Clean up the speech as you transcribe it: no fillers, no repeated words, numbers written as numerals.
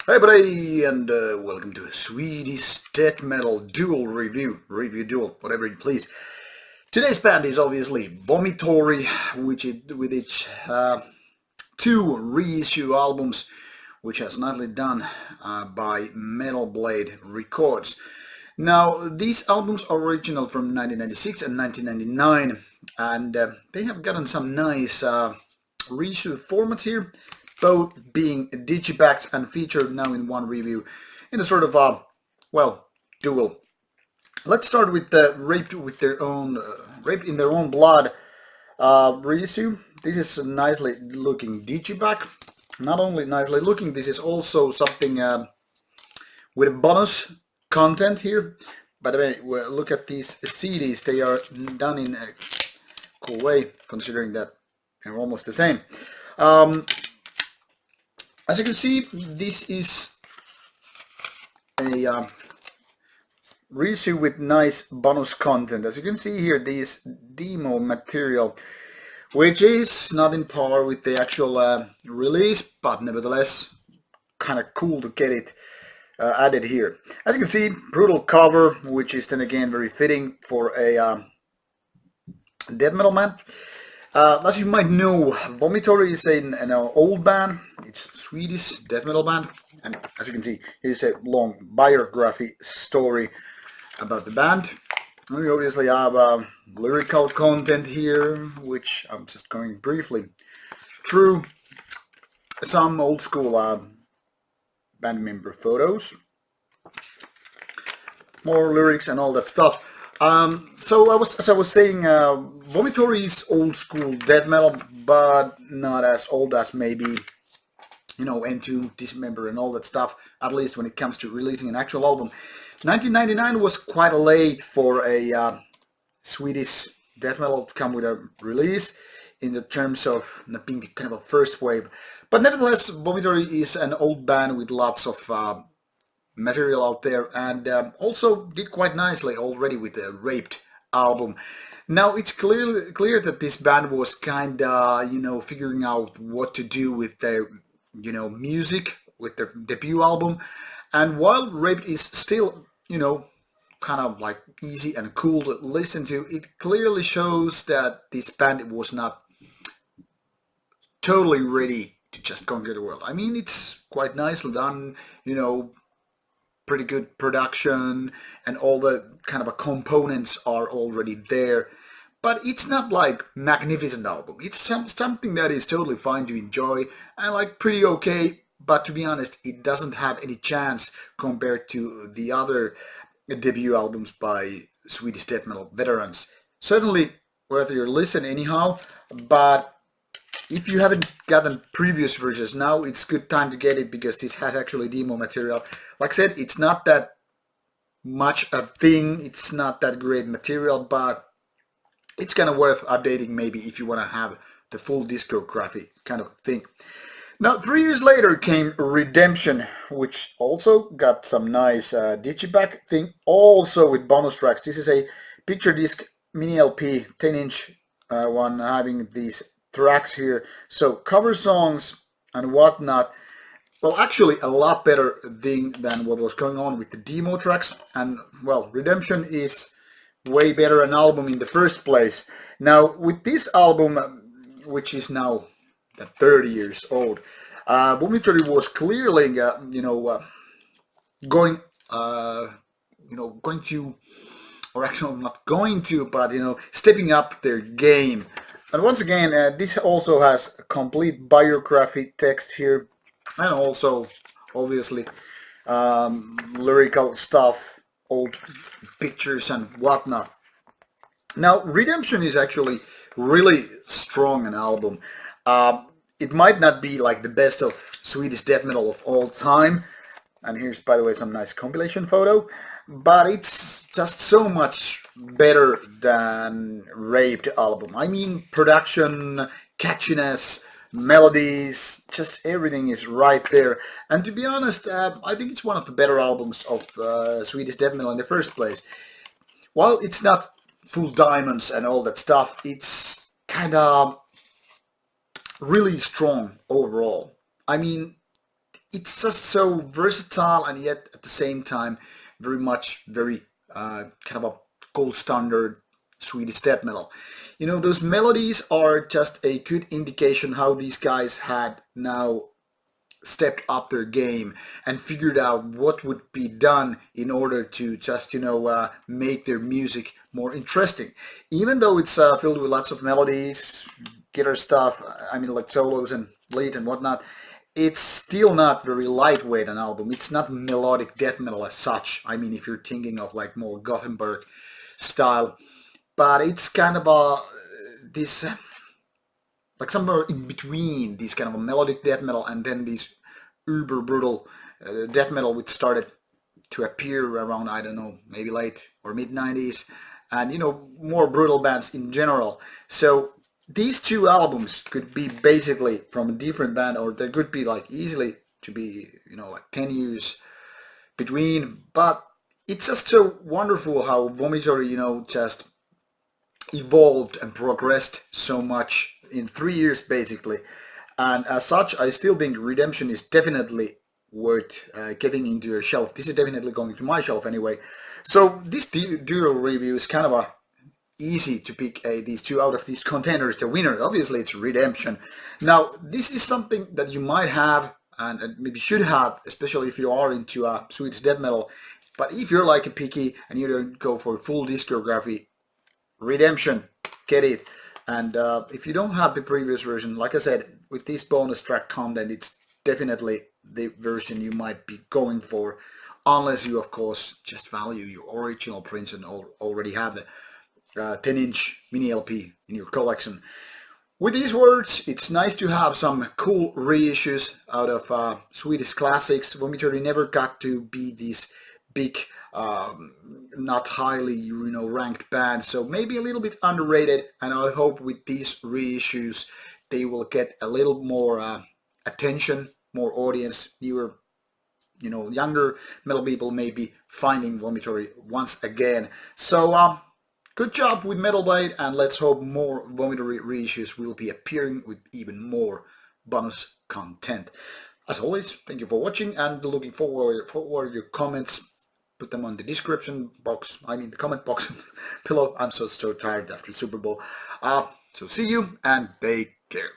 Hey buddy, and welcome to a Swedish death metal duel review, duel, whatever you please. Today's band is obviously Vomitory, with its two reissue albums, which has nicely done by Metal Blade Records. Now, these albums are original from 1996 and 1999, and they have gotten some nice reissue format here, both being digipacks and featured now in one review in a sort of duel. Let's start with the raped in their own blood reissue. This is a nicely looking digipack. Not only nicely looking, this is also something with a bonus content here. By the way, look at these CDs. They are done in a cool way, considering that they're almost the same. As you can see, this is a reissue with nice bonus content. As you can see here, this demo material, which is not in par with the actual release, but nevertheless kind of cool to get it added here. As you can see, brutal cover, which is then again very fitting for a death metal band. As you might know, Vomitory is an old band. It's Swedish death metal band, and as you can see, here's a long biography story about the band. We obviously have lyrical content here, which I'm just going briefly through. Some old school band member photos, more lyrics and all that stuff. As I was saying, Vomitory is old school death metal, but not as old as maybe, Entomb, Dismember and all that stuff, at least when it comes to releasing an actual album. 1999 was quite late for a Swedish death metal to come with a release, in the terms of not being the kind of a first wave. But nevertheless, Vomitory is an old band with lots of material out there, and also did quite nicely already with the Raped album. Now it's clear that this band was kinda figuring out what to do with their music with their debut album, and while Raped is still kind of like easy and cool to listen to, it clearly shows that this band was not totally ready to just conquer the world. I mean, it's quite nicely done, pretty good production, and all the kind of components are already there, but it's not like magnificent album. It's something that is totally fine to enjoy and like pretty okay, but to be honest, it doesn't have any chance compared to the other debut albums by Swedish death metal veterans. Certainly worth your listen anyhow, but if you haven't gotten previous versions, now it's good time to get it, because this has actually demo material. Like I said, it's not that much a thing, it's not that great material, but it's kind of worth updating maybe if you want to have the full discography kind of thing. Now, 3 years later came Redemption, which also got some nice digipack thing, also with bonus tracks. This is a picture disc mini LP, 10-inch one, having these tracks here, so cover songs and whatnot. Well, actually a lot better thing than what was going on with the demo tracks, and well, Redemption is way better an album in the first place. Now with this album, which is now 30 years old, Vomitory was clearly going to, or actually not going to, but stepping up their game. And once again, this also has a complete biography text here, and also, obviously, lyrical stuff, old pictures and whatnot. Now, Redemption is actually really strong an album. It might not be like the best of Swedish death metal of all time, and here's, by the way, some nice compilation photo, but it's just so much better than Raped album. I mean, production, catchiness, melodies, just everything is right there. And to be honest, I think it's one of the better albums of Swedish death metal in the first place. While it's not full diamonds and all that stuff, it's kind of really strong overall. I mean, it's just so versatile, and yet at the same time very kind of a gold standard Swedish death metal. You know, those melodies are just a good indication how these guys had now stepped up their game and figured out what would be done in order to just, make their music more interesting. Even though it's filled with lots of melodies, guitar stuff, I mean, like solos and leads and whatnot, it's still not very lightweight an album. It's not melodic death metal as such. I mean, if you're thinking of like more Gothenburg style, but it's kind of a this like somewhere in between these kind of a melodic death metal and then these uber brutal death metal which started to appear around, I don't know, maybe late or mid 90s, and more brutal bands in general. So these two albums could be basically from a different band, or they could be like easily to be like 10 years between. But it's just so wonderful how Vomitory just evolved and progressed so much in 3 years basically. And as such, I still think Redemption is definitely worth getting into your shelf. This is definitely going to my shelf anyway. So this DUEL review is kind of a easy to pick these two out of these containers. The winner, obviously, it's Redemption. Now, this is something that you might have and maybe should have, especially if you are into Swedish death metal. But if you're like a picky and you don't go for full discography, Redemption, get it. And if you don't have the previous version, like I said, with this bonus track content, it's definitely the version you might be going for, unless you, of course, just value your original prints and already have the 10-inch mini LP in your collection. With these words, it's nice to have some cool reissues out of Swedish classics. Vomitory never got to be this big, not highly ranked band, so maybe a little bit underrated, and I hope with these reissues they will get a little more attention, more audience, newer, younger metal people maybe finding Vomitory once again. So good job with Metal Blade, and let's hope more Vomitory reissues will be appearing with even more bonus content. As always, thank you for watching, and looking forward for your comments. Put them on the description box, the comment box below. I'm so tired after the Super Bowl. So see you, and take care.